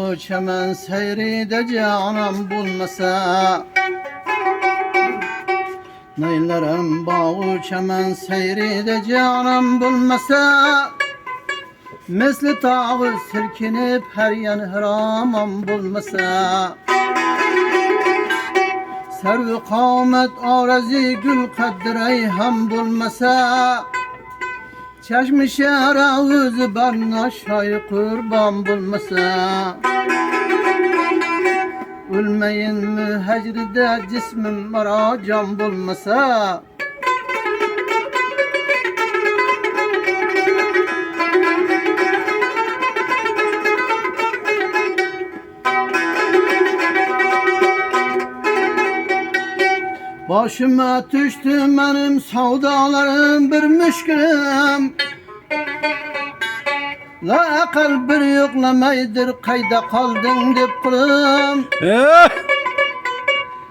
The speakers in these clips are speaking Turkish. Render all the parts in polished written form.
bağı çemen seyride canım bulmasa. Neylerim bağı çemen seyride canım bulmasa. Misli tağı silkinip her yan hramam bulmasa. Servi kavmet arazi gül kadrey ham bulmasa. Çeşmi şehir ağızı bana şay kurban bulmasa. Ölmeyin mi hecride cismim bana can bulmasa. Başıma düştü benim savdalarım bir müşkülüm. La akıl bir yoklamaydır kayda kaldın dip kulum.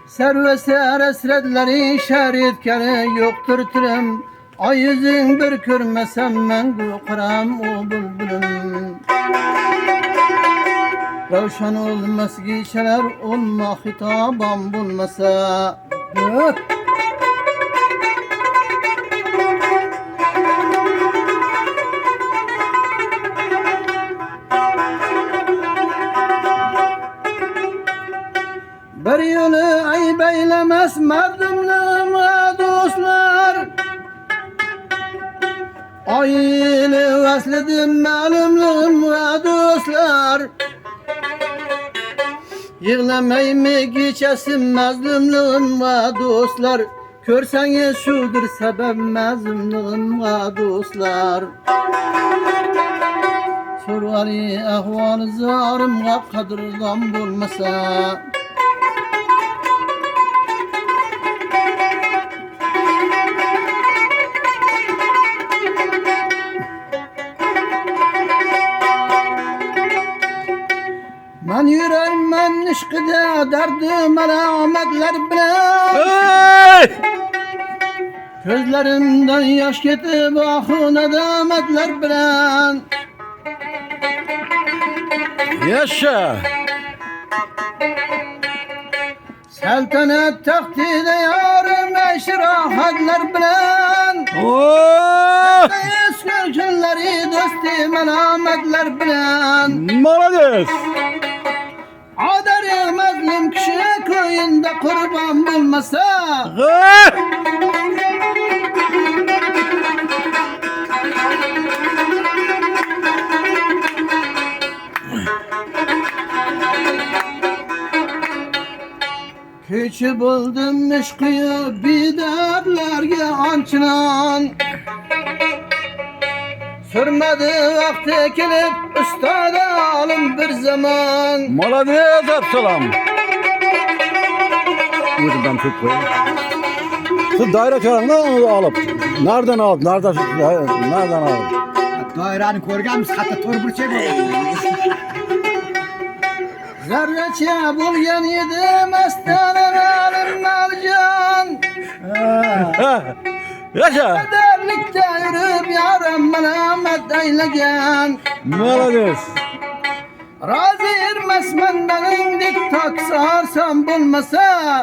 Serveser esredleri şeritkeni yoktur türüm. Ay yüzün bir körmesem ben kuram o bülbülüm. Ravşan olmaz gişeler olma hitabam bulmasa. Bir yolu ayıp eylemez merdumluğuma dostlar. Ayını vesledim malumluğuma dostlar. Yığlamayı mı geçesin mazlumluğuma dostlar. Körseniz şudur sebep mazlumluğuma dostlar. Sorgali ahval zarımga kadırdan bulmasa. Ben yüreğim ben işkide derdim alametler bilen. Gözlerimden yaş getip ahı nedametler bilen. Yaşa. Seltenet tahtide yarım eş rahatlar bilen. Eski günleri dosti melametler bilen. Malades. Adarı mazlum kişi köyünde kurban bulmasa. Keçi buldum meşkıyı biderlerge ançınan. Sürmedi vakti kelip üstada alım bir zaman. Malades Absalam. Buradan tut koy. Şu daire çağırında alıp. Nereden alıp? Nereden alıp? Dairani ko'rganmiz, hatto to'rburcha Zerreçe bulgan yedim astanan alim malcan. Yaşa. Kaderlikte yürüp yaram melamet eylegan. Malades. Razı ermez mendenin diktat sarsam bulmasa.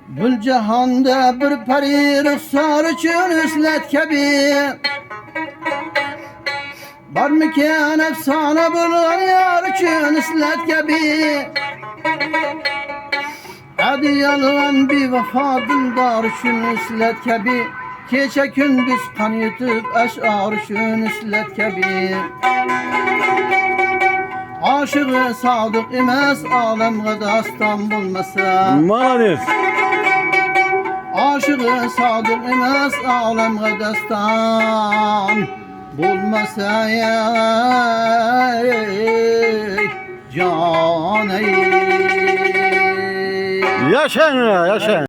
Bu cihanda bir pari ruhsar için üslet kebi. Barmiken efsane bulan yar için üslet kebi. Hadi yalan bir vefa dildar için üslet kebi. Keçe gündüz kan yutup eşar için üslet kebi. Aşığı sadık imez alemge dastan bulmasa. Malades. Aşığı sadık imez alemge dastan bulmasa can ey. Yaşa.